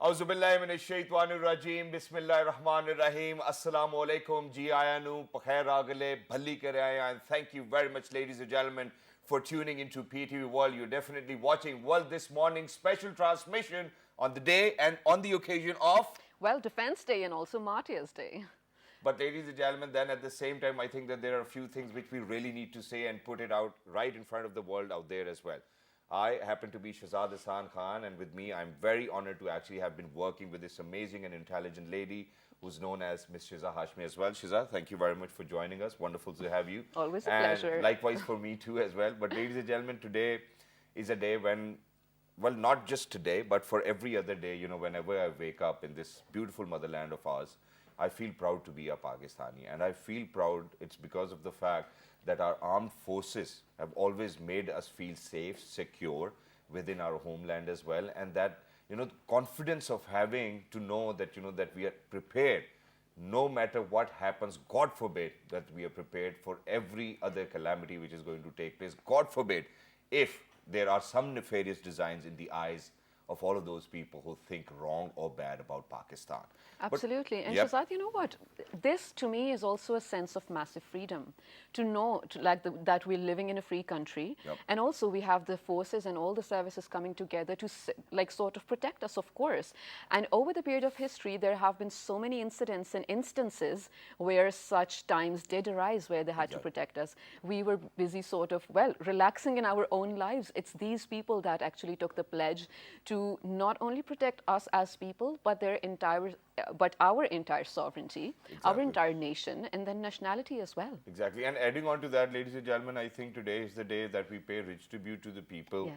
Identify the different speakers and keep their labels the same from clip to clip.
Speaker 1: Auzubillahi minash shaitanir rajeem. Bismillahir rahmanir rahim. Assalamu alaikum. Ji ayanu pakhair agale bhalli kare aaya. And thank you very much, ladies and gentlemen, for tuning into PTV World. You're definitely watching World this morning special transmission on the day and on the occasion of,
Speaker 2: well, Defense Day and also Martyrs Day.
Speaker 1: But ladies and gentlemen, then at the same time, I think that there are a few things which we really need to say and put it out right in front of the world out there as well. I happen to be Shahzad Hassan Khan, and with me, I'm very honored to actually have been working with this amazing and intelligent lady who's known as Miss Shiza Hashmi as well. Shiza, thank you very much for joining us. Wonderful to have you.
Speaker 2: Always a
Speaker 1: and
Speaker 2: pleasure.
Speaker 1: Likewise for me too as well. But ladies and gentlemen, today is a day when, well, not just today, but for every other day, you know, whenever I wake up in this beautiful motherland of ours, I feel proud to be a Pakistani. And I feel proud, it's because of the fact that our armed forces have always made us feel safe, secure within our homeland as well. And that, you know, the confidence of having to know that, you know, that we are prepared no matter what happens. God forbid that we are prepared for every other calamity which is going to take place. God forbid if there are some nefarious designs in the eyes of all of those people who think wrong or bad about Pakistan.
Speaker 2: Absolutely. And
Speaker 1: yep.
Speaker 2: Shahzad, you know what? This to me is also a sense of massive freedom. To know that we're living in a free country.
Speaker 1: Yep.
Speaker 2: And also we have the forces and all the services coming together to sort of protect us, of course. And over the period of history, there have been so many incidents and instances where such times did arise where they had to protect us. We were busy sort of, well, relaxing in our own lives. It's these people that actually took the pledge to not only protect us as people, but our entire sovereignty, our entire nation, and then nationality as well.
Speaker 1: Exactly. And adding on to that, ladies and gentlemen, I think today is the day that we pay rich tribute to the people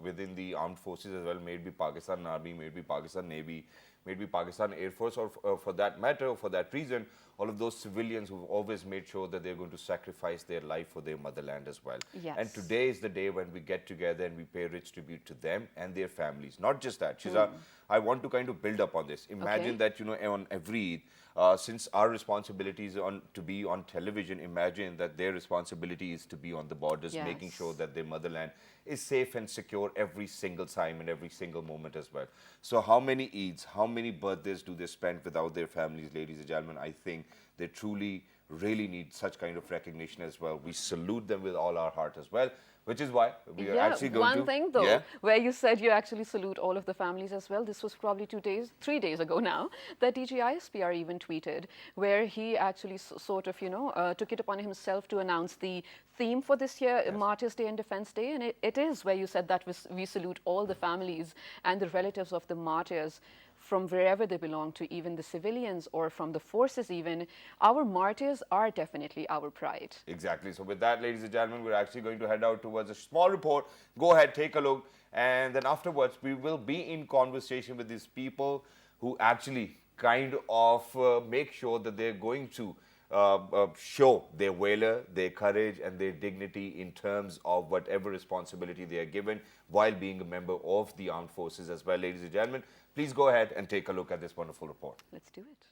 Speaker 1: within the armed forces as well, may it be Pakistan Army, may it be Pakistan Navy, may it be Pakistan Air Force, or for that matter, or for that reason, all of those civilians who've always made sure that they're going to sacrifice their life for their motherland as well.
Speaker 2: Yes.
Speaker 1: And today is the day when we get together and we pay rich tribute to them and their families. Not just that, Shiza, I want to kind of build up on this. Imagine that, you know, on every Eid, since our responsibility is to be on television, imagine that their responsibility is to be on the borders, making sure that their motherland is safe and secure every single time and every single moment as well. So how many Eids, how many birthdays do they spend without their families, ladies and gentlemen? I think they truly, really need such kind of recognition as well. We salute them with all our heart as well, which is why we are actually going to...
Speaker 2: One thing though, where you said you actually salute all of the families as well, this was probably 3 days ago now, that DGISPR even tweeted, where he actually sort of, you know, took it upon himself to announce the theme for this year, Martyrs Day and Defense Day, and it is where you said that we salute all the families and the relatives of the martyrs from wherever they belong to, even the civilians or from the forces even. Our martyrs are definitely our pride.
Speaker 1: Exactly. So with that, ladies and gentlemen, we're actually going to head out towards a small report. Go ahead, take a look. And then afterwards, we will be in conversation with these people who actually kind of make sure that they're going to show their valor, their courage and their dignity in terms of whatever responsibility they are given while being a member of the armed forces as well. Ladies and gentlemen, please go ahead and take a look at this wonderful report.
Speaker 2: Let's do it.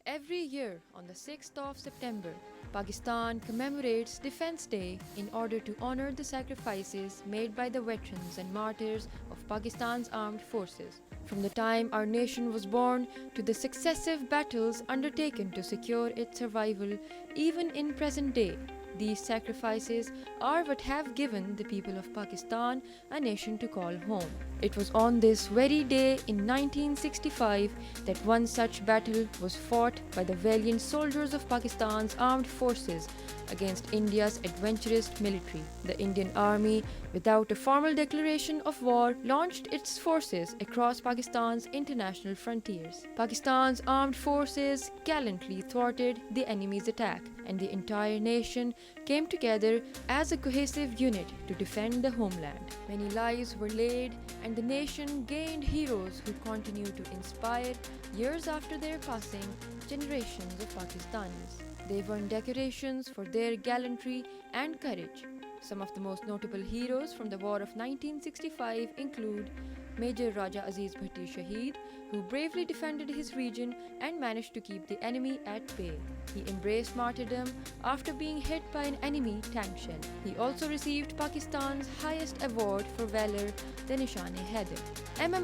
Speaker 3: Every year on the 6th of September, Pakistan commemorates Defense Day in order to honor the sacrifices made by the veterans and martyrs of Pakistan's armed forces. From the time our nation was born to the successive battles undertaken to secure its survival, even in present day, these sacrifices are what have given the people of Pakistan a nation to call home. It was on this very day in 1965 that one such battle was fought by the valiant soldiers of Pakistan's armed forces against India's adventurous military. The Indian Army, without a formal declaration of war, launched its forces across Pakistan's international frontiers. Pakistan's armed forces gallantly thwarted the enemy's attack and the entire nation came together as a cohesive unit to defend the homeland. Many lives were laid, and the nation gained heroes who continue to inspire, years after their passing, generations of Pakistanis. They won decorations for their gallantry and courage. Some of the most notable heroes from the War of 1965 include Major Raja Aziz Bhatti Shaheed, who bravely defended his region and managed to keep the enemy at bay. He embraced martyrdom after being hit by an enemy tank shell. He also received Pakistan's highest award for valor, the Nishan-e-Haider.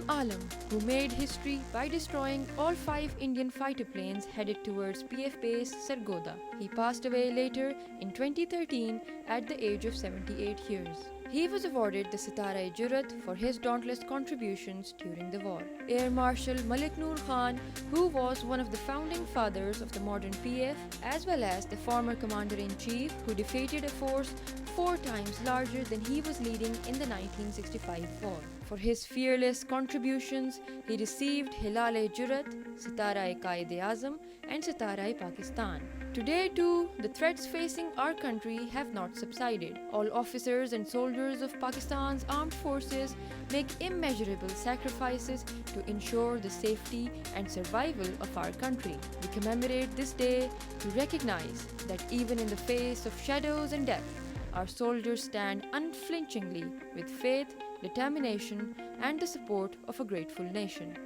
Speaker 3: Alam, who made history by destroying all 5 Indian fighter planes headed towards PF base Sargodha. He passed away later in 2013 at the age of 78 years. He was awarded the Sitara-e-Jurat for his dauntless contributions during the war. Air Marshal Malik Noor Khan, who was one of the founding fathers of the modern PF, as well as the former Commander-in-Chief who defeated a force 4 times larger than he was leading in the 1965 war. For his fearless contributions, he received Hilal-e-Jurat, Sitara-e-Qaid-e-Azam, and Sitara-e-Pakistan. Today too, the threats facing our country have not subsided. All officers and soldiers of Pakistan's armed forces make immeasurable sacrifices to ensure the safety and survival of our country. We commemorate this day to recognize that even in the face of shadows and death, our soldiers stand unflinchingly with faith, determination, and the support of a grateful nation.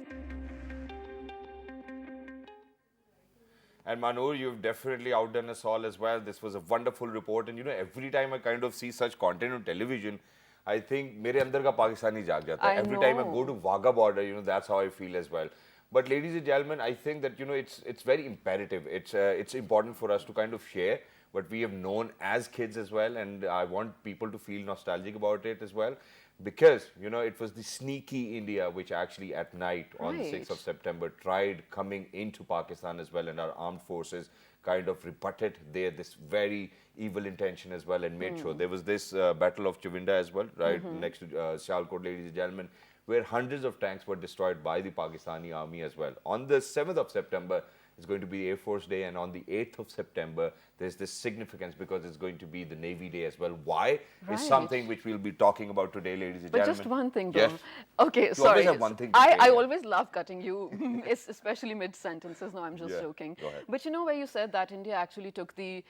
Speaker 1: And Manur, you've definitely outdone us all as well. This was a wonderful report. And you know, every time I kind of see such content on television, I think मेरे अंदर का पाकिस्तानी जाग जाता है. Every time I go to Wagah border, you know, that's how I feel as well. But ladies and gentlemen, I think that, you know, it's very imperative. It's important for us to kind of share what we have known as kids as well. And I want people to feel nostalgic about it as well. Because, you know, it was the sneaky India which actually at night on the 6th of September tried coming into Pakistan as well, and our armed forces kind of rebutted this very evil intention as well and made sure. There was this Battle of Chavinda as well, right, next to Sialkot, ladies and gentlemen, where hundreds of tanks were destroyed by the Pakistani army as well. On the 7th of September, it's going to be Air Force Day, and on the 8th of September, there's this significance because it's going to be the Navy Day as well. Why? Is something which we'll be talking about today, ladies and gentlemen.
Speaker 2: But just one thing, though.
Speaker 1: Yes.
Speaker 2: Okay,
Speaker 1: You
Speaker 2: sorry.
Speaker 1: always have one thing to
Speaker 2: I
Speaker 1: say.
Speaker 2: always love cutting you, especially mid-sentences. No, I'm just joking.
Speaker 1: Go ahead.
Speaker 2: But you know where you said that India actually took the,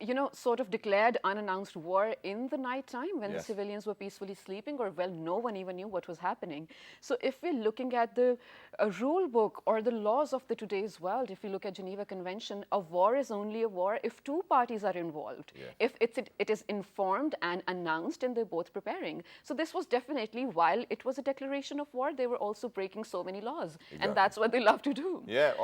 Speaker 2: you know, sort of declared unannounced war in the night time when the civilians were peacefully sleeping, or well, no one even knew what was happening. So if we're looking at the rule book or the laws of the today's world, if you look at Geneva Convention, a war is only a war if 2 parties are involved. If it is informed and announced and they're both preparing. So this was definitely, while it was a declaration of war, they were also breaking so many laws. And that's what they love to do.
Speaker 1: Yeah,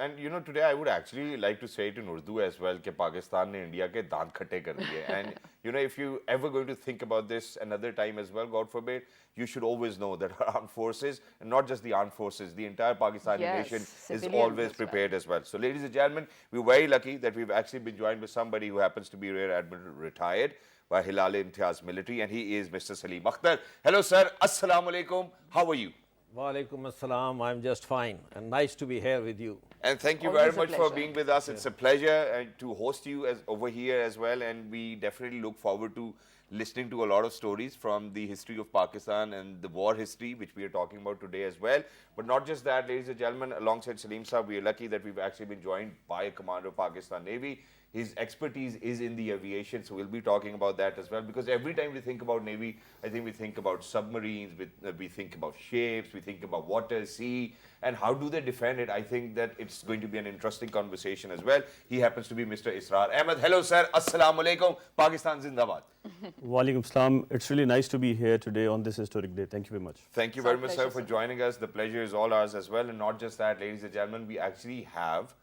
Speaker 1: and you know, today I would actually like to say it in Urdu as well, that Pakistan ne India ke daant khatte kar diye. And you know, if you ever going to think about this another time as well, God forbid, you should always know that our armed forces, and not just the armed forces, the entire Pakistani nation is always prepared as well. So ladies and gentlemen, we're very lucky that we've actually been joined by somebody who happens to be Rear Admiral retired by Hilal-e-Imtiaz military, and he is Mr. Salim Akhtar. Hello sir, Assalamu alaikum, how are you?
Speaker 4: Wa alaikum assalam, I'm just fine and nice to be here with you.
Speaker 1: And thank you very much for being with us. It's a pleasure to host you over here as well, and we definitely look forward to listening to a lot of stories from the history of Pakistan and the war history, which we are talking about today as well. But not just that, ladies and gentlemen, alongside Salim Saab, we are lucky that we've actually been joined by a commander of Pakistan Navy. His expertise is in the aviation, so we'll be talking about that as well. Because every time we think about Navy, I think we think about submarines, we think about ships, we think about water, sea, and how do they defend it. I think that it's going to be an interesting conversation as well. He happens to be Mr. Israr Ahmed. Hello, sir. Assalamu alaikum. Pakistan Zindabad.
Speaker 5: Wa alaikum assalam. It's really nice to be here today on this historic day. Thank you very much.
Speaker 1: Thank you very much, sir, for joining us. The pleasure is all ours as well. And not just that, ladies and gentlemen, we actually have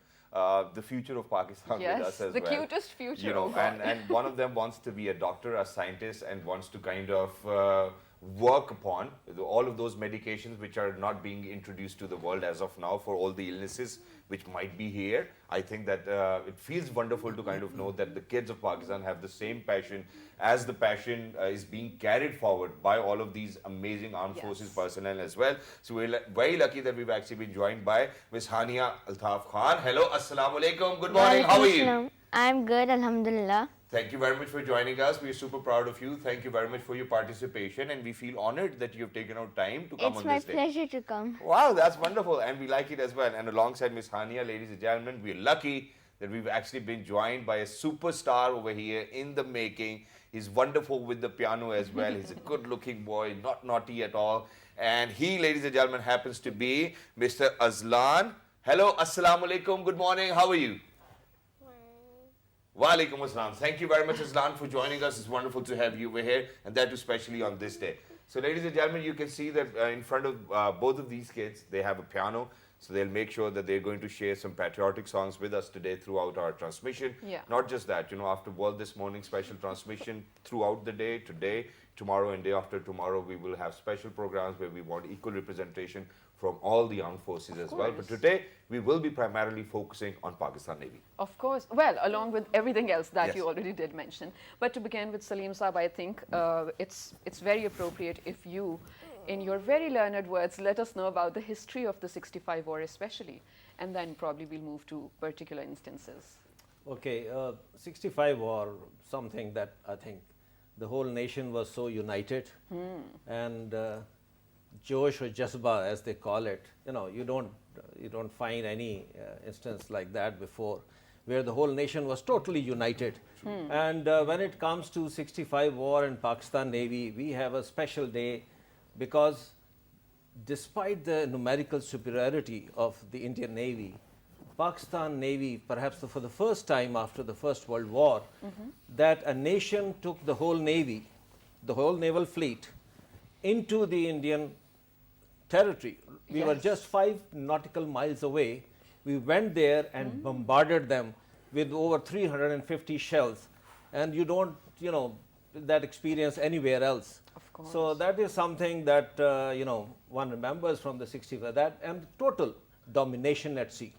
Speaker 1: the future of Pakistan with us as
Speaker 2: the
Speaker 1: well.
Speaker 2: cutest future.
Speaker 1: You know, and one of them wants to be a doctor, a scientist, and wants to kind of work upon all of those medications which are not being introduced to the world as of now for all the illnesses which might be here. I think that it feels wonderful to kind of know that the kids of Pakistan have the same passion as the passion is being carried forward by all of these amazing armed forces personnel as well. So we're very lucky that we've actually been joined by Miss Hania Altaf Khan. Hello, Assalamu Alaikum. Good morning. How are you?
Speaker 6: I'm good, Alhamdulillah.
Speaker 1: Thank you very much for joining us. We are super proud of you. Thank you very much for your participation, and we feel honored that you've taken out time to come
Speaker 6: It's
Speaker 1: on
Speaker 6: my
Speaker 1: this day.
Speaker 6: pleasure to come.
Speaker 1: Wow, that's wonderful, and we like it as well. And alongside Miss Hania, ladies and gentlemen, we're lucky that we've actually been joined by a superstar over here in the making. He's wonderful with the piano as well. He's a good-looking boy, not naughty at all. And he, ladies and gentlemen, happens to be Mr. Azlan. Hello, Assalamu Alaikum. Good morning. How are you? Walaikum Assalam. Thank you very much, Azlan, for joining us. It's wonderful to have you over here, and that too especially on this day. So, ladies and gentlemen, you can see that in front of both of these kids, they have a piano. So they'll make sure that they're going to share some patriotic songs with us today throughout our transmission.
Speaker 2: Yeah.
Speaker 1: Not just that, after World This Morning special transmission throughout the day, today, tomorrow and day after tomorrow, we will have special programs where we want equal representation from all the armed forces as well. But today, we will be primarily focusing on Pakistan Navy.
Speaker 2: Of course. Well, along with everything else that
Speaker 1: Yes.
Speaker 2: you already did mention. But to begin with, Salim Saab, I think it's very appropriate if you, in your very learned words, let us know about the history of the 65 war especially. And then probably we'll move to particular instances.
Speaker 4: Okay, 65 war, something that I think the whole nation was so united, and Josh or Jazba, as they call it, you don't find any instance like that before, where the whole nation was totally united. And when it comes to 65 war and Pakistan Navy, we have a special day because despite the numerical superiority of the Indian Navy, Pakistan Navy, perhaps for the first time after the First World War, that a nation took the whole Navy, the whole naval fleet, into the Indian territory. We were just 5 nautical miles away. We went there and bombarded them with over 350 shells. And you don't, that experience anywhere else.
Speaker 2: Of course.
Speaker 4: So that is something that, one remembers from the 65, that and total domination at sea.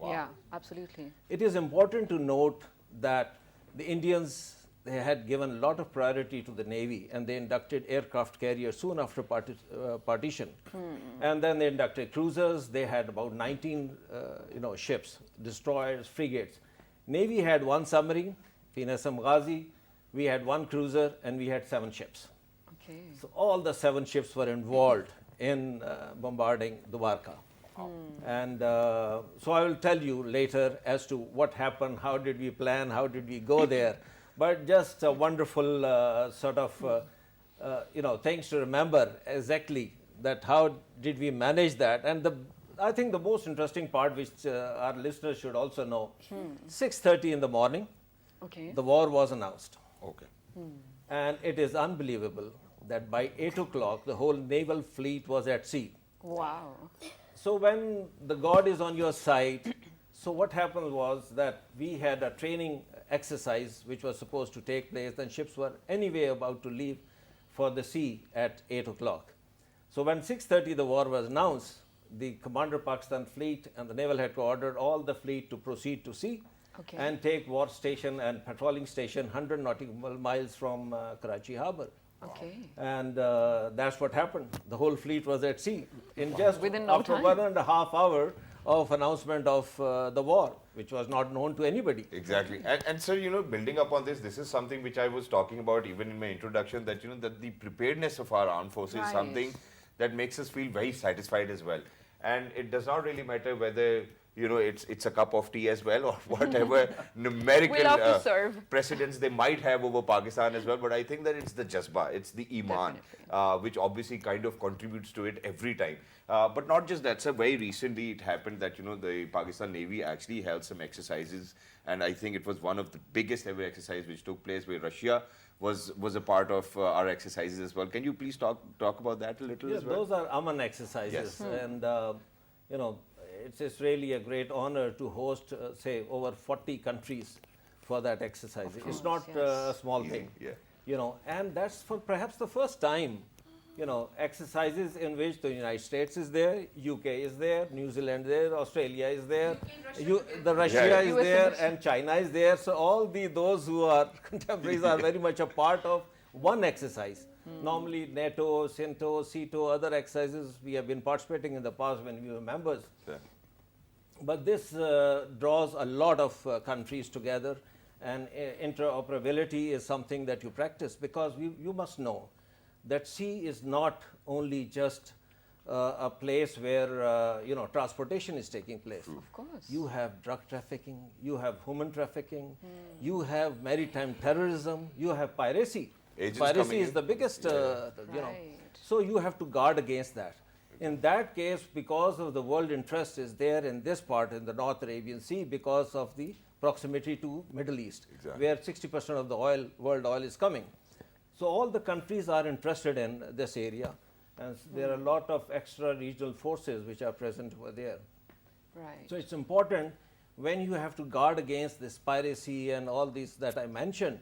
Speaker 2: Yeah, absolutely.
Speaker 4: It is important to note that the Indians, they had given a lot of priority to the Navy, and they inducted aircraft carriers soon after partition. And then they inducted cruisers. They had about 19 ships, destroyers, frigates. Navy had 1 submarine, P.N.S.M. Ghazi. We had 1 cruiser, and we had 7 ships.
Speaker 2: Okay.
Speaker 4: So all the 7 ships were involved in bombarding Dwarka. And so I will tell you later as to what happened, how did we plan, how did we go there. But just a wonderful things to remember exactly that how did we manage that. And I think the most interesting part, which our listeners should also know, 6:30 in the morning,
Speaker 2: Okay.
Speaker 4: the war was announced.
Speaker 1: Okay.
Speaker 4: And it is unbelievable that by 8 o'clock, the whole naval fleet was at sea.
Speaker 2: Wow.
Speaker 4: So when the God is on your side, so what happened was that we had a training exercise which was supposed to take place, and ships were anyway about to leave for the sea at 8 o'clock. So when 6:30 the war was announced, the Commander Pakistan Fleet and the Naval Headquarters ordered all the fleet to proceed to sea
Speaker 2: Okay.
Speaker 4: and take war station and patrolling station 100 nautical miles from Karachi Harbour.
Speaker 2: Okay.
Speaker 4: And that's what happened. The whole fleet was at sea in just
Speaker 2: Within no
Speaker 4: after
Speaker 2: time.
Speaker 4: 1.5 hours of announcement of the war, which was not known to anybody.
Speaker 1: Exactly. And sir, building up on this is something which I was talking about even in my introduction, that, that the preparedness of our armed forces is something that makes us feel very satisfied as well. And it does not really matter whether, it's a cup of tea as well or whatever numerical
Speaker 2: We love to serve.
Speaker 1: precedents they might have over Pakistan as well. But I think that it's the Jazba, it's the Iman, which obviously kind of contributes to it every time. But not just that, sir. Very recently it happened that, the Pakistan Navy actually held some exercises, and I think it was one of the biggest ever exercise which took place where Russia was a part of our exercises as well. Can you please talk about that a little as well?
Speaker 4: Those are Aman exercises.
Speaker 1: Yes.
Speaker 4: And, it's really a great honor to host, say, over 40 countries for that exercise. It's not a small thing.
Speaker 1: Yeah.
Speaker 4: And that's for perhaps the first time exercises in which the United States is there, UK is there, New Zealand is there, Australia is there, Russia
Speaker 1: Yeah.
Speaker 4: is
Speaker 2: US
Speaker 4: there, and China is there. So all those who are contemporaries are very much a part of one exercise. Normally NATO, CINTO, CETO, other exercises we have been participating in the past when we were members.
Speaker 1: Yeah.
Speaker 4: But this draws a lot of countries together, and interoperability is something that you practice, because you must know that sea is not only just a place where transportation is taking place.
Speaker 2: Of course.
Speaker 4: You have drug trafficking, you have human trafficking, you have maritime terrorism, you have piracy.
Speaker 1: Agents
Speaker 4: Piracy
Speaker 1: coming
Speaker 4: is
Speaker 1: in.
Speaker 4: the biggest,
Speaker 2: Right.
Speaker 4: So you have to guard against that. In that case, because of the world interest is there in this part, in the North Arabian Sea, because of the proximity to Middle East,
Speaker 1: Exactly.
Speaker 4: where 60% of the world oil is coming. So all the countries are interested in this area, and there are a lot of extra regional forces which are present over there.
Speaker 2: Right.
Speaker 4: So it's important, when you have to guard against this piracy and all these that I mentioned,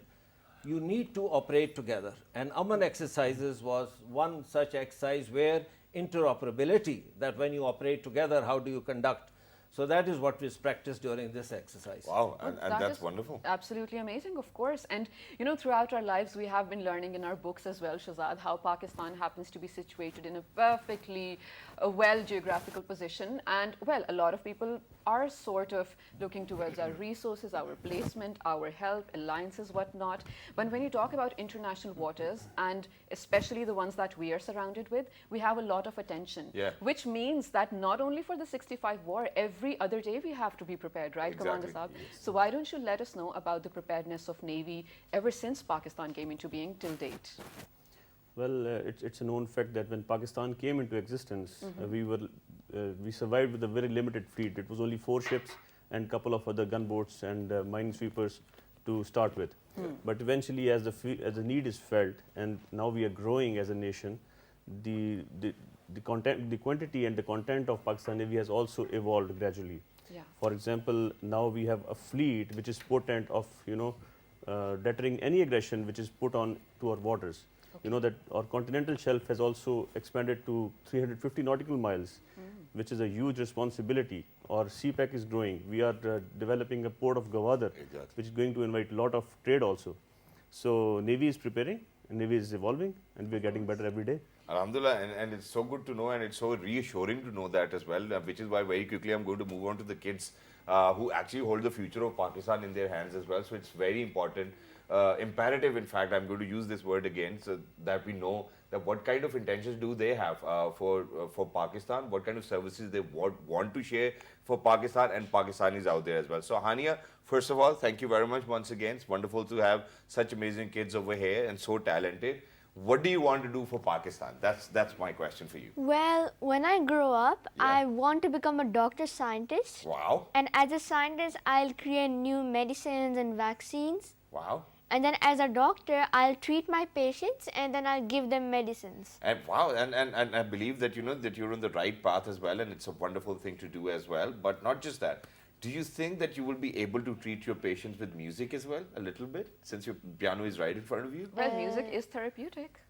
Speaker 4: you need to operate together. And Aman exercises was one such exercise where interoperability, that when you operate together, how do you conduct? So that is what is practiced during this exercise.
Speaker 1: Wow,
Speaker 2: Well,
Speaker 1: and
Speaker 2: that
Speaker 1: that's
Speaker 2: is
Speaker 1: wonderful.
Speaker 2: Absolutely amazing, of course. And throughout our lives, we have been learning in our books as well, Shahzad, how Pakistan happens to be situated in a perfectly well geographical position. And well, a lot of people are sort of looking towards our resources, our placement, our help, alliances, whatnot. But when you talk about international waters, and especially the ones that we are surrounded with, we have a lot of attention.
Speaker 1: Yeah.
Speaker 2: Which means that not only for the 65 war, every other day we have to be prepared, right, Commander
Speaker 1: Exactly.
Speaker 2: Saab? So why don't you let us know about the preparedness of Navy ever since Pakistan came into being till date?
Speaker 5: Well, it's a known fact that when Pakistan came into existence, we survived with a very limited fleet. It was only 4 ships and a couple of other gunboats and minesweepers to start with. But eventually, as the need is felt, and now we are growing as a nation, the quantity and the content of Pakistan Navy has also evolved gradually.
Speaker 2: Yeah.
Speaker 5: For example, now we have a fleet which is potent of deterring any aggression which is put on to our waters. You know that our continental shelf has also expanded to 350 nautical miles, which is a huge responsibility. Our CPEC is growing. We are developing a port of Gwadar,
Speaker 1: Exactly.
Speaker 5: which is going to invite a lot of trade also. So Navy is preparing, and Navy is evolving, and we are getting better every day.
Speaker 1: Alhamdulillah, and it's so good to know, and it's so reassuring to know that as well, which is why very quickly I'm going to move on to the kids who actually hold the future of Pakistan in their hands as well. So it's very important, imperative, in fact, I'm going to use this word again, so that we know that what kind of intentions do they have for Pakistan, what kind of services they want to share for Pakistan and Pakistanis out there as well. So Hania, first of all, thank you very much once again. It's wonderful to have such amazing kids over here and so talented. What do you want to do for Pakistan? That's my question for you.
Speaker 6: Well, when I grow up,
Speaker 1: Yeah.
Speaker 6: I want to become a doctor scientist.
Speaker 1: Wow,
Speaker 6: And as a scientist, I'll create new medicines and vaccines.
Speaker 1: wow.
Speaker 6: And then as a doctor, I'll treat my patients and then I'll give them medicines.
Speaker 1: And wow, and I believe that that you're on the right path as well, and it's a wonderful thing to do as well. But not just that. Do you think that you will be able to treat your patients with music as well, a little bit, since your piano is right in front of you?
Speaker 2: Well, music is therapeutic.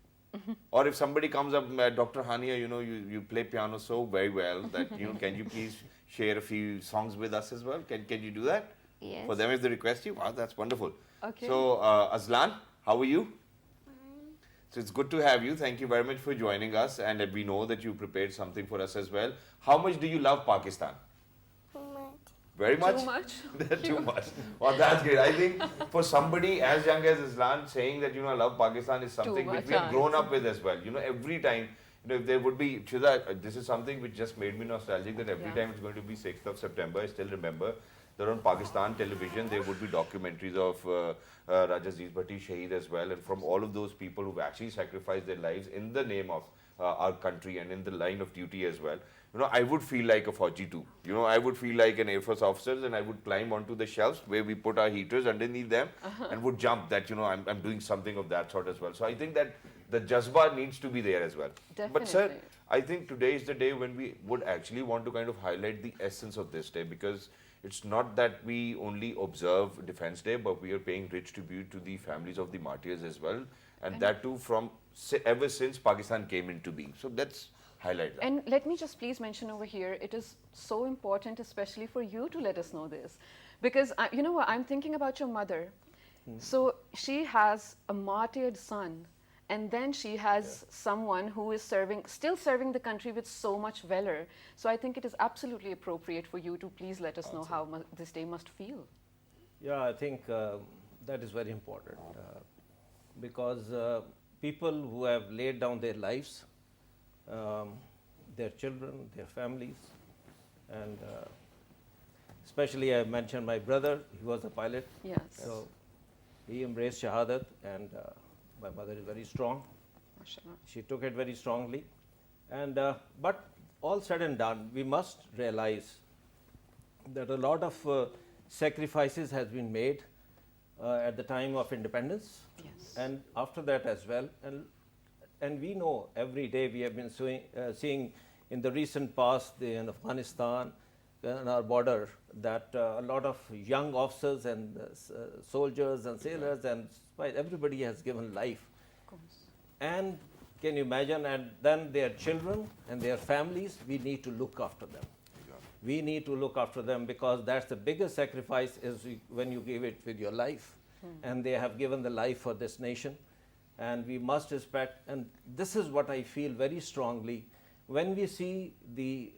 Speaker 1: Or if somebody comes up, Dr. Hania, you play piano so very well that can you please share a few songs with us as well? Can you do that?
Speaker 6: Yes.
Speaker 1: For them if they request you? Wow, that's wonderful.
Speaker 2: Okay.
Speaker 1: So, Azlan, how are you? So it's good to have you. Thank you very much for joining us, and we know that you prepared something for us as well. How much do you love Pakistan? Very much?
Speaker 2: Too much?
Speaker 1: Too much. Well, that's great. I think for somebody as young as Islan, saying that, I love Pakistan is something which
Speaker 2: much,
Speaker 1: we have grown up with as well. Every time, if there would be, Shida, this is something which just made me nostalgic, that every
Speaker 2: Yeah.
Speaker 1: time it's going to be 6th of September, I still remember that on Pakistan television, there would be documentaries of Raja Aziz Bhatti Shaheed as well, and from all of those people who've actually sacrificed their lives in the name of our country and in the line of duty as well. I would feel like a Fauji too. I would feel like an Air Force officer, and I would climb onto the shelves where we put our heaters underneath them and would jump that, I'm doing something of that sort as well. So I think that the Jazba needs to be there as well. But sir,
Speaker 2: Definitely.
Speaker 1: I think today is the day when we would actually want to kind of highlight the essence of this day, because it's not that we only observe Defense Day, but we are paying rich tribute to the families of the martyrs as well, and that too from ever since Pakistan came into being. So let's highlight that.
Speaker 2: And let me just please mention over here, it is so important, especially for you to let us know this. Because, you know what, I'm thinking about your mother. So she has a martyred son, and then she has someone who is still serving the country with so much valor. So I think it is absolutely appropriate for you to please let us know how this day must feel.
Speaker 4: Yeah, I think that is very important because people who have laid down their lives, their children, their families, and especially I mentioned my brother, he was a pilot.
Speaker 2: Yes.
Speaker 4: So he embraced Shahadat, and my mother is very strong.
Speaker 2: Mashallah.
Speaker 4: She took it very strongly. And but all said and done, we must realize that a lot of sacrifices has been made at the time of independence,
Speaker 2: Yes.
Speaker 4: and after that as well. And we know every day we have been seeing in the recent past in Afghanistan, on our border, that a lot of young officers and soldiers and sailors and spies, everybody has given life.
Speaker 2: Of course.
Speaker 4: And can you imagine, and then their children and their families, we need to look after them. We need to look after them because that's the biggest sacrifice is when you give it with your life. And they have given the life for this nation. And we must respect, and this is what I feel very strongly when we see the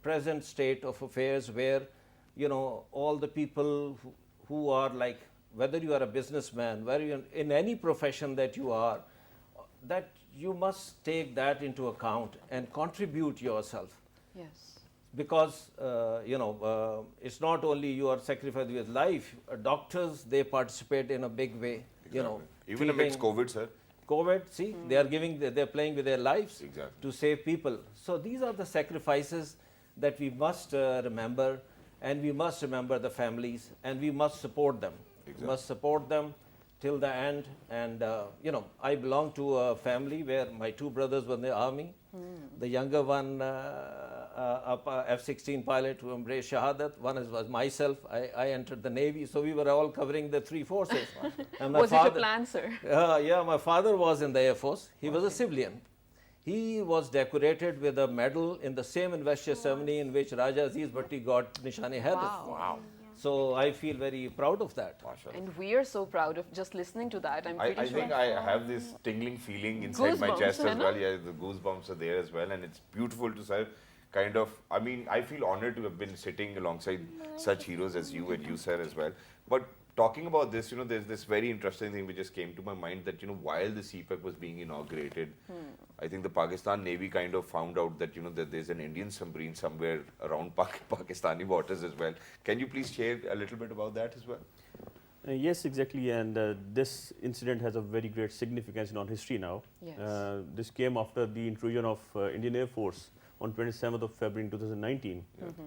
Speaker 4: present state of affairs where, you know, all the people who are like, whether you are a businessman, whether you're in any profession that you are, that you must take that into account and contribute yourself.
Speaker 2: Yes.
Speaker 4: Because, it's not only you are sacrificing with life, doctors, they participate in a big way, you know.
Speaker 1: Even amidst COVID, sir.
Speaker 4: COVID, see, they're playing with their lives
Speaker 1: Exactly.
Speaker 4: to save people. So these are the sacrifices that we must remember, and we must remember the families, and we must support them.
Speaker 1: Exactly.
Speaker 4: We must support them till the end. And, I belong to a family where my two brothers were in the army. The younger one, F-16 pilot who embraced Shahadat. One was myself. I entered the Navy. So we were all covering the three forces. And my
Speaker 2: Was it a plan, sir?
Speaker 4: yeah, my father was in the Air Force. He was a civilian. He was decorated with a medal in the same investiture ceremony in which Raja Aziz Bhatti got Nishani-e-Haider.
Speaker 1: Wow.
Speaker 4: So I feel very proud of that.
Speaker 1: Mashallah.
Speaker 2: And we are so proud of just listening to that. I'm pretty
Speaker 1: I
Speaker 2: sure.
Speaker 1: think I have this tingling feeling inside my
Speaker 2: Goosebumps,
Speaker 1: chest
Speaker 2: hai
Speaker 1: as
Speaker 2: na?
Speaker 1: well. Yeah, the goosebumps are there as well, and it's beautiful to say. Kind of, I mean, I feel honored to have been sitting alongside such heroes as you and you, sir, as well. But talking about this, there's this very interesting thing which just came to my mind that, while the CPEC was being inaugurated, I think the Pakistan Navy kind of found out that, that there's an Indian submarine somewhere around Pakistani waters as well. Can you please share a little bit about that as well?
Speaker 5: Yes, exactly, and this incident has a very great significance in our history now.
Speaker 2: Yes.
Speaker 5: This came after the intrusion of Indian Air Force on 27th of February in 2019,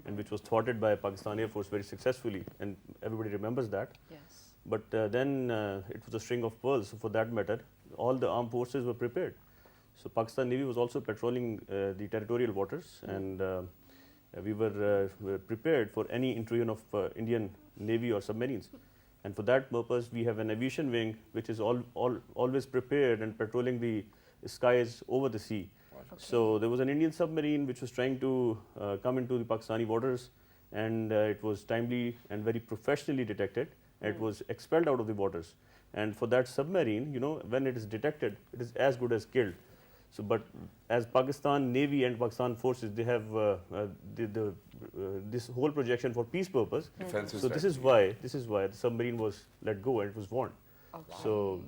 Speaker 5: and which was thwarted by Pakistan Air Force very successfully, and everybody remembers that.
Speaker 2: Yes.
Speaker 5: But then it was a string of pearls. So for that matter, all the armed forces were prepared. So Pakistan Navy was also patrolling the territorial waters, and we were prepared for any intrusion of Indian Navy or submarines. And for that purpose, we have an aviation wing which is always prepared and patrolling the skies over the sea.
Speaker 2: Okay.
Speaker 5: So there was an Indian submarine which was trying to come into the Pakistani waters, and it was timely and very professionally detected. It was expelled out of the waters. And for that submarine, when it is detected, it is as good as killed. So, but as Pakistan Navy and Pakistan forces, they have this whole projection for peace purpose.
Speaker 1: Defensive
Speaker 5: So this is why the submarine was let go and it was warned.
Speaker 2: Okay.
Speaker 5: So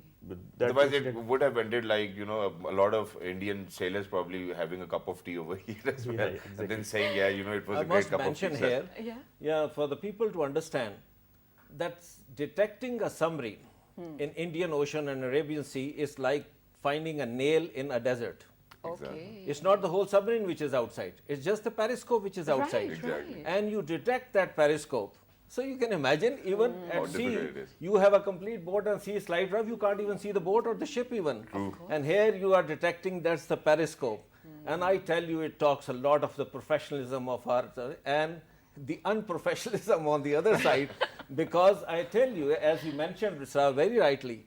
Speaker 5: that
Speaker 1: Otherwise, it
Speaker 5: incident-
Speaker 1: would have ended like, a lot of Indian sailors probably having a cup of tea over here as well.
Speaker 5: Yeah,
Speaker 1: And
Speaker 5: exactly.
Speaker 1: then saying, it was
Speaker 4: I
Speaker 1: a great
Speaker 4: must
Speaker 1: cup of tea.
Speaker 4: mention
Speaker 1: sir.
Speaker 4: here,
Speaker 2: Yeah.
Speaker 4: for the people to understand that detecting a submarine in Indian Ocean and Arabian Sea is like finding a nail in a desert.
Speaker 2: Okay.
Speaker 4: It's not the whole submarine which is outside. It's just the periscope which is outside.
Speaker 2: Right,
Speaker 1: Exactly.
Speaker 2: right.
Speaker 4: And you detect that periscope. So you can imagine even
Speaker 1: How
Speaker 4: at sea,
Speaker 1: difficult it is.
Speaker 4: you have a complete boat and sea slide rough, you can't even see the boat or the ship even. And here you are detecting that's the periscope. And I tell you, it talks a lot of the professionalism of our, and the unprofessionalism on the other side, because I tell you, as you mentioned, Risra, very rightly,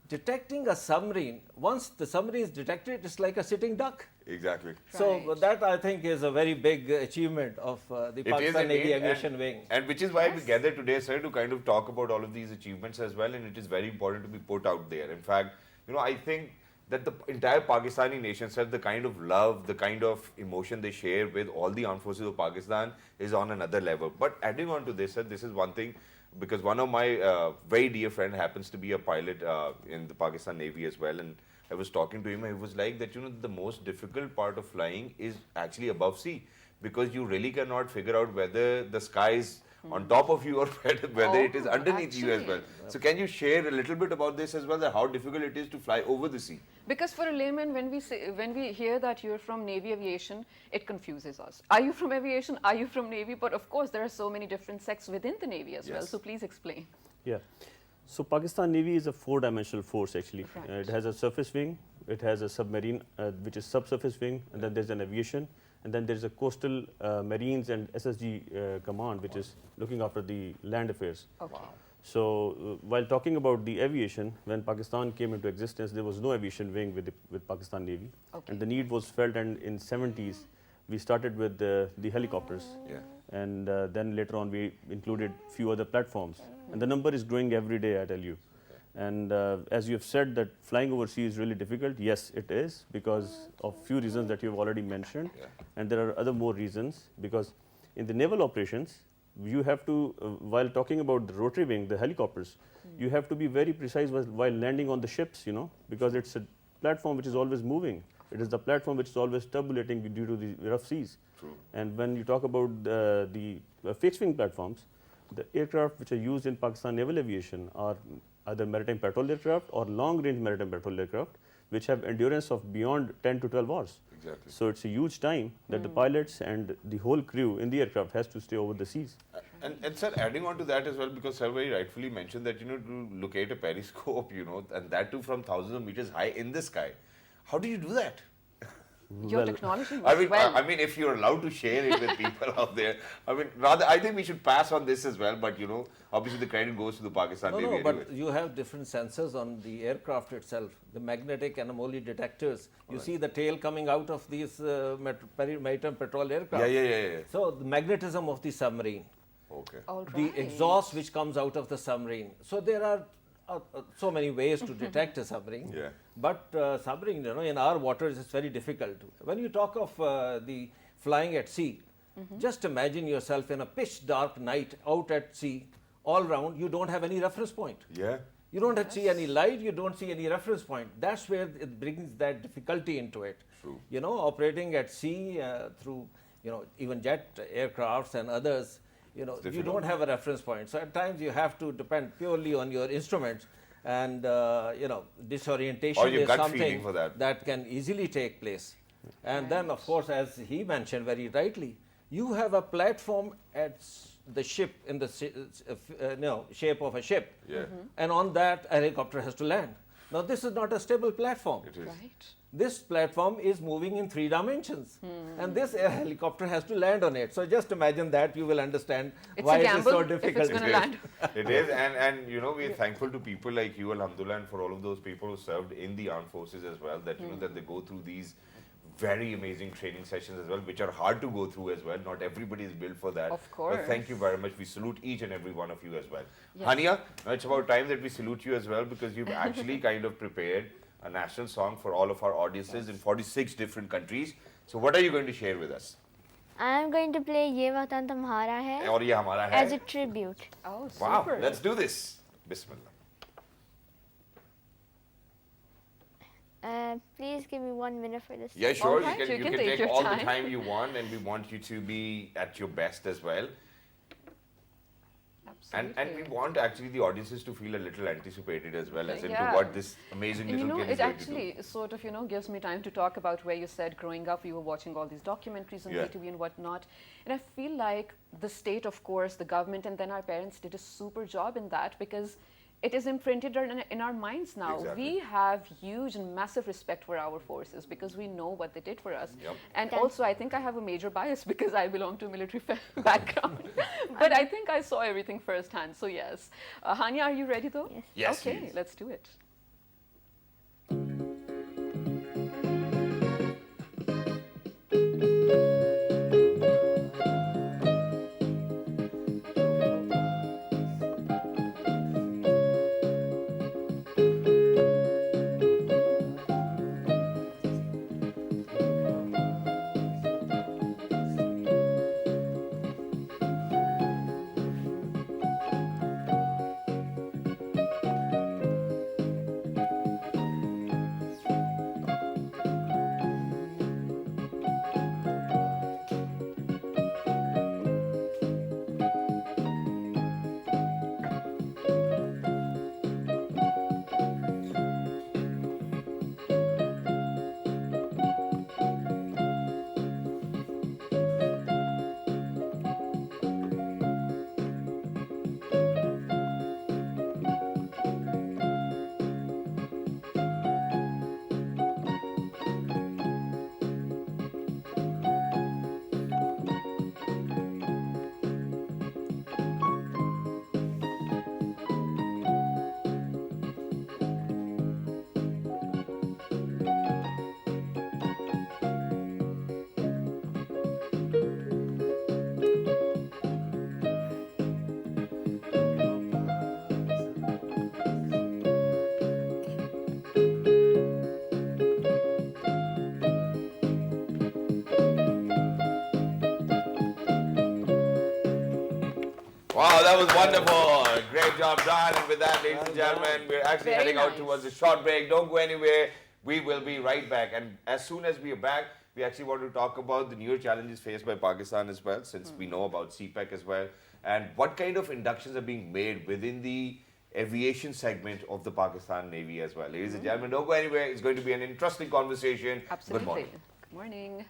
Speaker 4: detecting a submarine, once the submarine is detected, it's like a sitting duck.
Speaker 1: Exactly.
Speaker 4: So
Speaker 2: Right.
Speaker 4: that I think is a very big achievement of the
Speaker 1: It is
Speaker 4: Pakistan Navy
Speaker 1: indeed,
Speaker 4: Aviation Wing.
Speaker 1: and which is why we gather today, sir, to kind of talk about all of these achievements as well, and it is very important to be put out there. In fact, I think that the entire Pakistani nation, sir, the kind of love, the kind of emotion they share with all the armed forces of Pakistan is on another level. But adding on to this, sir, this is one thing, because one of my very dear friend happens to be a pilot in the Pakistan Navy as well, and I was talking to him, and he was like that, the most difficult part of flying is actually above sea, because you really cannot figure out whether the sky is on top of you or whether it is underneath you as well. So can you share a little bit about this as well, that how difficult it is to fly over the sea?
Speaker 2: Because for a layman, when we hear that you're from Navy aviation, it confuses us. Are you from aviation? Are you from Navy? But of course, there are so many different sects within the Navy as well.
Speaker 1: Yes.
Speaker 2: So please explain.
Speaker 5: Yeah. So Pakistan Navy is a four-dimensional force actually.
Speaker 2: Right.
Speaker 5: It has a surface wing, it has a submarine, which is subsurface wing, and then there's an aviation, and then there's a coastal marines and SSG command, which is looking after the land affairs.
Speaker 2: Okay.
Speaker 5: So while talking about the aviation, when Pakistan came into existence, there was no aviation wing with Pakistan Navy,
Speaker 2: Okay.
Speaker 5: and the need was felt. And in 70s, we started with the helicopters,
Speaker 1: Yeah.
Speaker 5: and then later on we included few other platforms, and the number is growing every day, I tell you. And as you have said that flying overseas is really difficult, yes, it is, because of few reasons that you have already mentioned,
Speaker 1: Yeah.
Speaker 5: and there are other more reasons, because in the naval operations, you have to, while talking about the rotary wing, the helicopters, you have to be very precise while landing on the ships, because it's a platform which is always moving. It is the platform which is always turbulating due to the rough seas.
Speaker 1: True.
Speaker 5: And when you talk about the fixed wing platforms, the aircraft which are used in Pakistan naval aviation are either maritime patrol aircraft or long range maritime patrol aircraft, which have endurance of beyond 10 to 12 hours.
Speaker 1: Exactly.
Speaker 5: So it's a huge time that the pilots and the whole crew in the aircraft has to stay over the seas.
Speaker 1: And sir, adding on to that as well, because sir very rightfully mentioned that, to locate a periscope, and that too from thousands of meters high in the sky. How do you do that?
Speaker 2: Your technology
Speaker 1: I
Speaker 2: was
Speaker 1: mean,
Speaker 2: well.
Speaker 1: I mean, if you're allowed to share it with people out there, I think we should pass on this as well. But obviously the credit goes to the Pakistan Navy.
Speaker 4: No,
Speaker 1: anyway.
Speaker 4: but you have different sensors on the aircraft itself, the magnetic anomaly detectors. You see the tail coming out of these maritime patrol aircraft.
Speaker 1: Yeah.
Speaker 4: So the magnetism of the submarine,
Speaker 1: Okay.
Speaker 2: All right.
Speaker 4: the exhaust which comes out of the submarine. So there are so many ways to detect a submarine.
Speaker 1: Yeah.
Speaker 4: But submarine, in our waters, it's very difficult. When you talk of the flying at sea, just imagine yourself in a pitch dark night out at sea, all round, you don't have any reference point.
Speaker 1: Yeah.
Speaker 4: You don't see any light, you don't see any reference point. That's where it brings that difficulty into it.
Speaker 1: True.
Speaker 4: Operating at sea through, even jet aircrafts and others, you
Speaker 1: difficult.
Speaker 4: don't have a reference point. So at times you have to depend purely on your instruments, and disorientation
Speaker 1: Or your
Speaker 4: is
Speaker 1: gut
Speaker 4: something
Speaker 1: feeling for that.
Speaker 4: can easily take place. And then, of course, as he mentioned very rightly, you have a platform at the ship in the shape of a ship,
Speaker 1: Yeah.
Speaker 4: and on that a helicopter has to land. Now this is not a stable platform.
Speaker 1: It is.
Speaker 2: Right.
Speaker 4: This platform is moving in 3 dimensions, and this air helicopter has to land on it. So just imagine that, you will understand
Speaker 2: It's
Speaker 4: why
Speaker 2: a
Speaker 4: it is
Speaker 2: gamble
Speaker 4: so
Speaker 2: if it's
Speaker 4: difficult.
Speaker 2: gonna
Speaker 1: It is.
Speaker 2: land.
Speaker 1: It is, and we're thankful to people like you, alhamdulillah, and for all of those people who served in the armed forces as well, that that they go through these very amazing training sessions as well, which are hard to go through as well. Not everybody is built for that.
Speaker 2: Of
Speaker 1: But thank you
Speaker 2: course.
Speaker 1: very much. We salute each and every one of you as well.
Speaker 2: Yes.
Speaker 1: Hania, now it's about time that we salute you as well, because you've actually kind of prepared a national song for all of our audiences in 46 different countries. So what are you going to share with us?
Speaker 6: I am going to play Ye Watan Tumhara Hai
Speaker 1: और ये हमारा है.
Speaker 6: as a tribute.
Speaker 2: Oh,
Speaker 1: Wow,
Speaker 2: super.
Speaker 1: let's do this. Bismillah.
Speaker 6: Please give me 1 minute for this.
Speaker 1: Yeah, sure.
Speaker 2: Alright,
Speaker 1: you
Speaker 2: you
Speaker 1: can
Speaker 2: can take
Speaker 1: take
Speaker 2: your
Speaker 1: all the
Speaker 2: time.
Speaker 1: time you want, and we want you to be at your best as well. And we
Speaker 2: Absolutely.
Speaker 1: want actually the audiences to feel a little anticipated as well, as into
Speaker 2: Yeah.
Speaker 1: what this amazing
Speaker 2: And
Speaker 1: little kid
Speaker 2: it
Speaker 1: is going to do.
Speaker 2: actually sort of, gives me time to talk about where you said growing up, you were watching all these documentaries on
Speaker 1: Yeah.
Speaker 2: BTV and whatnot. And I feel like the state, of course, the government, and then our parents did a super job in that, because it is imprinted in our minds now.
Speaker 1: Exactly.
Speaker 2: We have huge and massive respect for our forces because we know what they did for us.
Speaker 1: Yep.
Speaker 2: And also, I think I have a major bias because I belong to a military background. But I think I saw everything firsthand. So yes. Hania, are you ready though?
Speaker 6: Yes.
Speaker 1: Yes,
Speaker 2: Okay,
Speaker 1: please.
Speaker 2: let's do it.
Speaker 1: Wow, that was wonderful. Great job done. And with that, ladies and gentlemen, we're actually
Speaker 2: Very
Speaker 1: heading out
Speaker 2: nice.
Speaker 1: towards a short break. Don't go anywhere. We will be right back. And as soon as we are back, we actually want to talk about the newer challenges faced by Pakistan as well, since we know about CPEC as well, and what kind of inductions are being made within the aviation segment of the Pakistan Navy as well. Ladies and gentlemen, don't go anywhere. It's going to be an interesting conversation.
Speaker 2: Absolutely.
Speaker 1: Good morning.
Speaker 2: Good morning.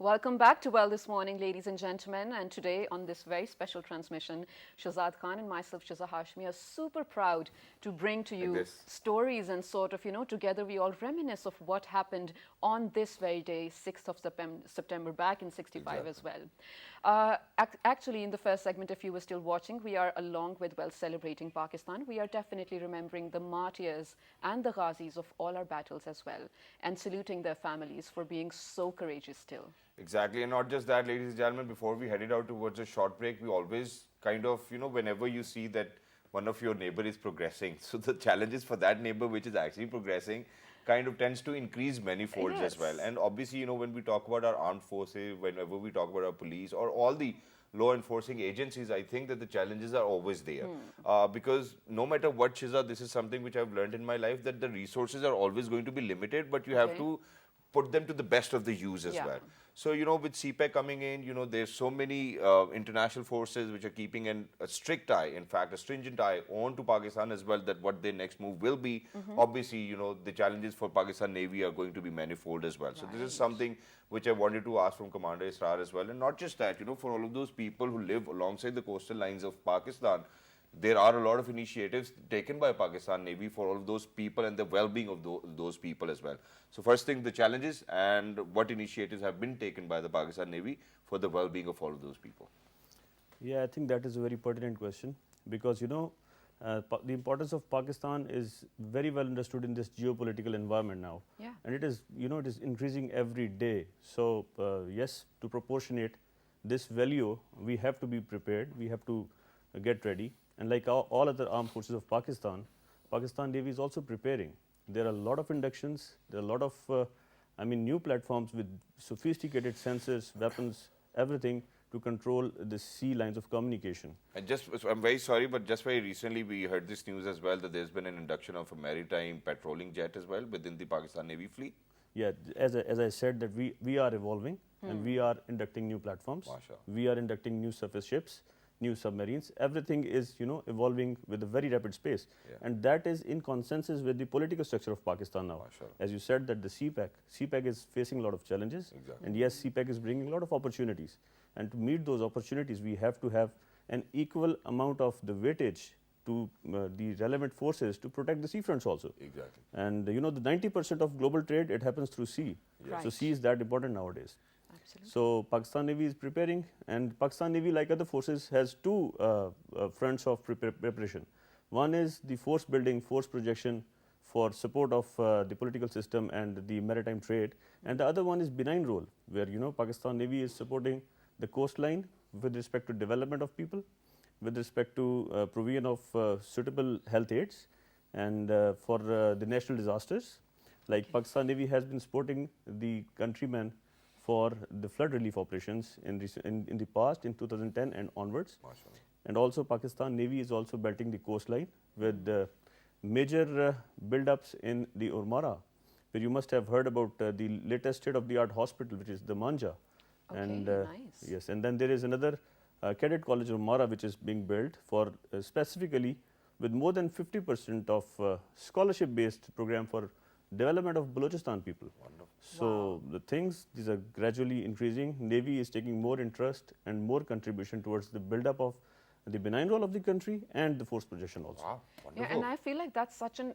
Speaker 2: Welcome back to Well This Morning, ladies and gentlemen. And today, on this very special transmission, Shahzad Khan and myself, Shiza Hashmi, are super proud to bring to you stories and sort of, together we all reminisce of what happened on this very day, 6th of September, back in 65 as well. Actually, in the first segment, if you were still watching, we are, along with, well, celebrating Pakistan, we are definitely remembering the martyrs and the ghazis of all our battles as well, and saluting their families for being so courageous still.
Speaker 1: Exactly, and not just that, ladies and gentlemen, before we headed out towards a short break, we always kind of, whenever you see that one of your neighbor is progressing, so the challenges for that neighbor which is actually progressing kind of tends to increase manifolds as well. And obviously, when we talk about our armed forces, whenever we talk about our police or all the law enforcing agencies, I think that the challenges are always there. Because no matter what, Shiza, this is something which I've learned in my life, that the resources are always going to be limited, but you have to put them to the best of the use as well. So, with CPEC coming in, there's so many international forces which are keeping a strict eye, in fact, a stringent eye on to Pakistan as well, that what their next move will be. Obviously, the challenges for Pakistan Navy are going to be manifold as well. So this is something which I wanted to ask from Commander Israr as well. And not just that, for all of those people who live alongside the coastal lines of Pakistan, there are a lot of initiatives taken by Pakistan Navy for all of those people and the well-being of those people as well. So first thing, the challenges and what initiatives have been taken by the Pakistan Navy for the well-being of all of those people.
Speaker 5: Yeah, I think that is a very pertinent question, because the importance of Pakistan is very well understood in this geopolitical environment now.
Speaker 2: Yeah.
Speaker 5: And it is, it is increasing every day. So yes, to proportionate this value, we have to be prepared, we have to get ready. And like all other armed forces of Pakistan, Pakistan Navy is also preparing. There are a lot of inductions, there are a lot of new platforms with sophisticated sensors, weapons, everything to control the sea lines of communication.
Speaker 1: And I'm very sorry, but just very recently we heard this news as well, that there's been an induction of a maritime patrolling jet as well within the Pakistan Navy fleet.
Speaker 5: Yeah, as I said, that we are evolving and we are inducting new platforms.
Speaker 1: Mashallah.
Speaker 5: We are inducting new surface ships, new submarines. Everything is, evolving with a very rapid pace.
Speaker 1: Yeah.
Speaker 5: And that is in consensus with the political structure of Pakistan now.
Speaker 1: Mashallah.
Speaker 5: As you said, that the CPEC is facing a lot of challenges.
Speaker 1: Exactly.
Speaker 5: And yes, CPEC is bringing a lot of opportunities. And to meet those opportunities, we have to have an equal amount of the weightage to the relevant forces to protect the seafronts also.
Speaker 1: Exactly.
Speaker 5: And the 90% of global trade, it happens through sea.
Speaker 2: Right.
Speaker 5: So sea is that important nowadays.
Speaker 2: Absolutely.
Speaker 5: So Pakistan Navy is preparing, and Pakistan Navy, like other forces, has two fronts of preparation. One is the force building, force projection for support of the political system and the maritime trade, and the other one is benign role, where Pakistan Navy is supporting the coastline with respect to development of people, with respect to provision of suitable health aids, and for the national disasters. Like Pakistan Navy has been supporting the countrymen for the flood relief operations in the past, in 2010 and onwards.
Speaker 1: Mashallah.
Speaker 5: And also Pakistan Navy is also belting the coastline with major build-ups in the Urmara, where you must have heard about the latest state-of-the-art hospital, which is the Manja.
Speaker 2: Okay,
Speaker 5: And
Speaker 2: nice.
Speaker 5: yes, and then there is another cadet college Urmara, which is being built for specifically with more than 50% of scholarship-based program for development of Balochistan people.
Speaker 1: Wonderful.
Speaker 5: So the these are gradually increasing. Navy is taking more interest and more contribution towards the build-up of the benign role of the country and the force projection also.
Speaker 1: Wow, wonderful.
Speaker 2: Yeah, and I feel like that's such an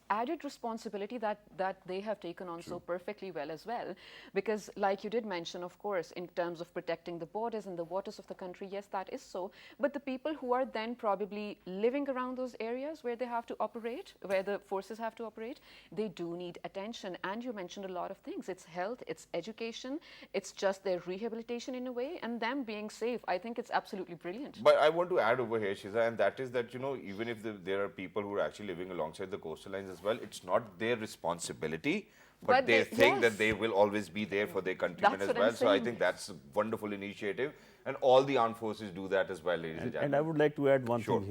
Speaker 2: added responsibility that they have taken on so perfectly well as well, because like you did mention, of course, in terms of protecting the borders and the waters of the country, yes, that is so. But the people who are then probably living around those areas where they have to operate, where the forces have to operate, they do need attention. And you mentioned a lot of things. It's health, it's education, it's just their rehabilitation in a way, and them being safe. I think it's absolutely brilliant.
Speaker 1: But I want to add over here, Shiza, and that is that, even if there are people who are actually living alongside the coastal lines as well, it's not their responsibility, but they think that they will always be there for their countrymen
Speaker 2: That's
Speaker 1: as
Speaker 2: what
Speaker 1: well.
Speaker 2: I'm
Speaker 1: So I
Speaker 2: saying.
Speaker 1: think that's a wonderful initiative, and all the armed forces do that as well, ladies and gentlemen.
Speaker 5: And I would like to add one
Speaker 1: Sure.
Speaker 5: thing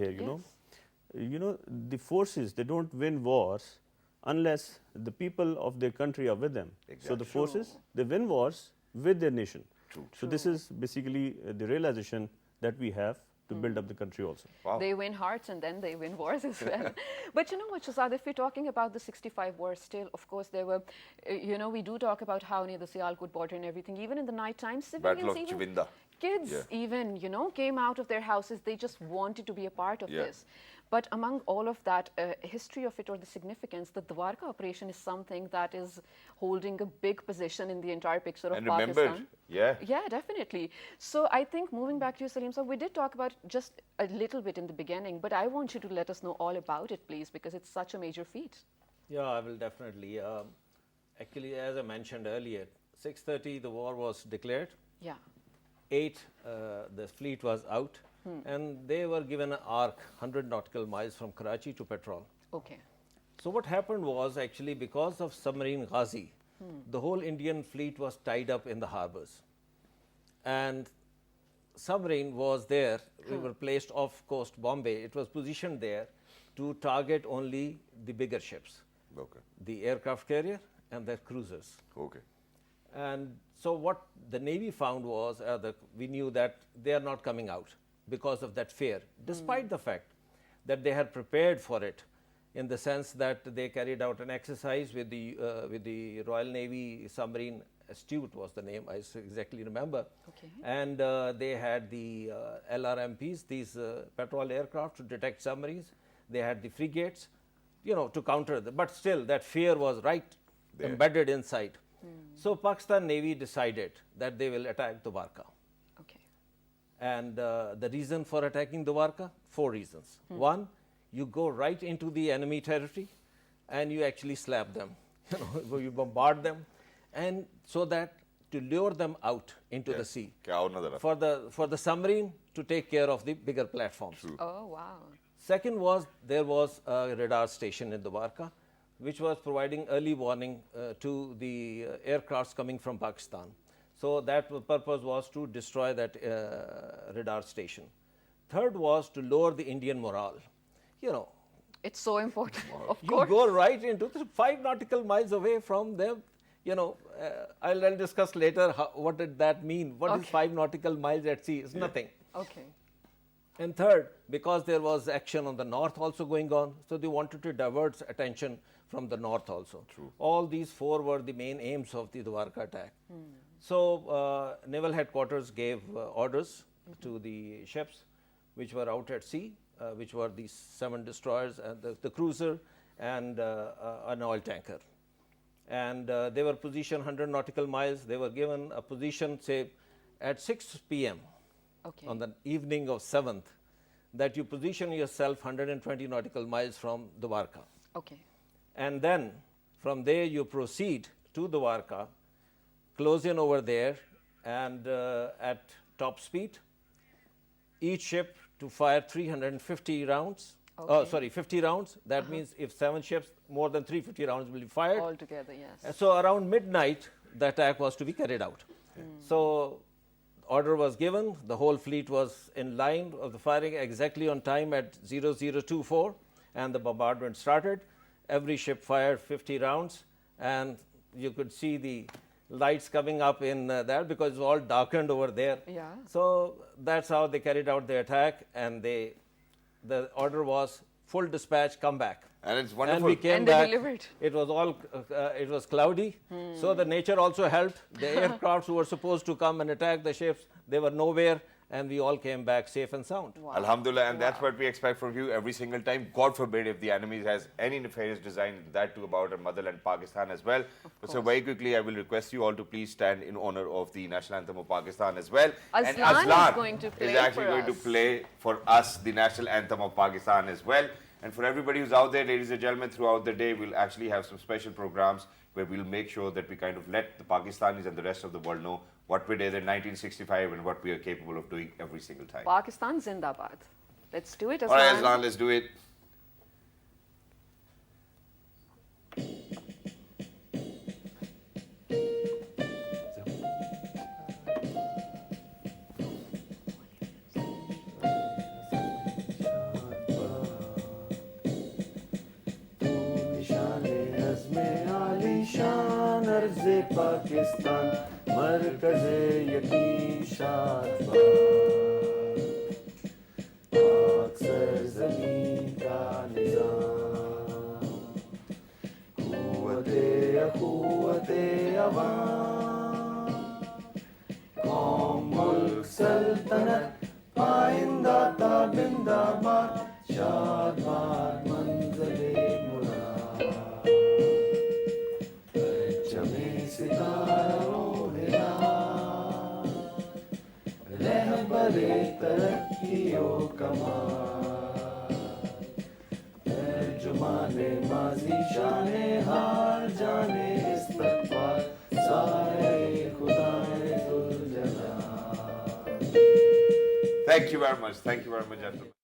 Speaker 5: here, the forces, they don't win wars unless the people of their country are with them. So
Speaker 1: Exactly.
Speaker 5: the forces, they win wars with their nation.
Speaker 1: True.
Speaker 5: So this is basically the realization that we have to build up the country also.
Speaker 1: Wow.
Speaker 2: They win hearts and then they win wars as well. But you know what, Shazad, if we're talking about the 65 wars still, of course, there were, we do talk about how near the Sialkot border and everything, even in the night time,
Speaker 1: Battle
Speaker 2: civilians,
Speaker 1: of
Speaker 2: even
Speaker 1: Chivinda.
Speaker 2: kids
Speaker 1: Yeah.
Speaker 2: even, came out of their houses. They just wanted to be a part of
Speaker 1: Yeah.
Speaker 2: this. But among all of that, history of it or the significance, the Dwarka operation is something that is holding a big position in the entire picture of
Speaker 1: And
Speaker 2: Pakistan.
Speaker 1: remembered. Yeah.
Speaker 2: Yeah, definitely. So I think moving back to you, Salim, so we did talk about just a little bit in the beginning, but I want you to let us know all about it, please, because it's such a major feat.
Speaker 4: Yeah, I will definitely. Actually, as I mentioned earlier, 6:30 the war was declared.
Speaker 2: Yeah.
Speaker 4: 8 the fleet was out, and they were given an arc 100 nautical miles from Karachi to patrol.
Speaker 2: Okay.
Speaker 4: So what happened was actually because of submarine Ghazi, the whole Indian fleet was tied up in the harbors, and submarine was there. We were placed off coast Bombay. It was positioned there to target only the bigger ships,
Speaker 1: Okay.
Speaker 4: the aircraft carrier and the cruisers.
Speaker 1: Okay.
Speaker 4: And so what the Navy found was we knew that they are not coming out because of that fear, despite the fact that they had prepared for it, in the sense that they carried out an exercise with the Royal Navy submarine Astute was the name, I exactly remember.
Speaker 2: Okay.
Speaker 4: And they had the LRMPs, these patrol aircraft to detect submarines. They had the frigates, to counter them. But still, that fear was embedded inside. So Pakistan Navy decided that they will attack Dwarka.
Speaker 2: Okay.
Speaker 4: And the reason for attacking Dwarka? 4 reasons. One, you go right into the enemy territory and you actually slap them. You bombard them, and so that to lure them out into the sea. For the submarine to take care of the bigger platforms.
Speaker 2: Oh, wow.
Speaker 4: Second was there was a radar station in Dwarka, which was providing early warning to the aircrafts coming from Pakistan. So that purpose was to destroy that radar station. Third was to lower the Indian morale.
Speaker 2: It's so important, of
Speaker 4: You
Speaker 2: course.
Speaker 4: go right into 5 nautical miles away from them. I'll discuss later what did that mean. What is 5 nautical miles at sea? It's nothing.
Speaker 2: Okay.
Speaker 4: And third, because there was action on the north also going on, so they wanted to divert attention from the north also.
Speaker 1: True.
Speaker 4: All these 4 were the main aims of the Dwarka attack. So naval headquarters gave orders to the ships which were out at sea, which were these 7 destroyers and the cruiser and an oil tanker. And they were positioned 100 nautical miles. They were given a position, say, at 6 p.m.
Speaker 2: Okay.
Speaker 4: on the evening of 7th, that you position yourself 120 nautical miles from Dwarka.
Speaker 2: Okay.
Speaker 4: And then from there you proceed to Dwarka, close in over there, and at top speed, each ship to fire 350 rounds.
Speaker 2: Okay.
Speaker 4: 50 rounds. That means if 7 ships, more than 350 rounds will be fired.
Speaker 2: All together, yes.
Speaker 4: And so around midnight, the attack was to be carried out. So order was given. The whole fleet was in line of the firing exactly on time at 0024, and the bombardment started. Every ship fired 50 rounds, and you could see the lights coming up in there because it was all darkened over there.
Speaker 2: Yeah.
Speaker 4: So that's how they carried out the attack, and the order was full dispatch, come back.
Speaker 1: And it's wonderful.
Speaker 4: And we came
Speaker 2: And they
Speaker 4: back.
Speaker 2: delivered.
Speaker 4: It was all it was cloudy, so the nature also helped. The aircrafts who were supposed to come and attack the ships, they were nowhere, and we all came back safe and sound.
Speaker 2: Wow.
Speaker 1: Alhamdulillah, and that's what we expect from you every single time. God forbid if the enemy has any nefarious design, that too about our motherland Pakistan as well. So very quickly, I will request you all to please stand in honor of the national anthem of Pakistan as well. And
Speaker 2: Aslan is going to play
Speaker 1: is actually
Speaker 2: for
Speaker 1: going to
Speaker 2: us.
Speaker 1: play for us the national anthem of Pakistan as well. And for everybody who's out there, ladies and gentlemen, throughout the day, we'll actually have some special programs where we'll make sure that we kind of let the Pakistanis and the rest of the world know what we did in 1965 and what we are capable of doing every single time.
Speaker 2: Pakistan Zindabad. Let's do it,
Speaker 1: All right,
Speaker 2: Aslan.
Speaker 1: Aslan, let's do it.
Speaker 4: Pakistan मरकज़े यकी शाद
Speaker 7: अखुवते अवाम, कौम मुल्क सल्तनत पाइंदा ता बिंदाबाद, शादबाद मंज़िले मुराद, परचमे सितारों हिलाल, रहबरे तरक्कियों कमाल, तर्जुमाने माज़ी शाने हाल, जाने इस्तक़बाल, सारे खुदाए जुल जलाल.
Speaker 1: Thank you very much. Thank you very much, gentlemen.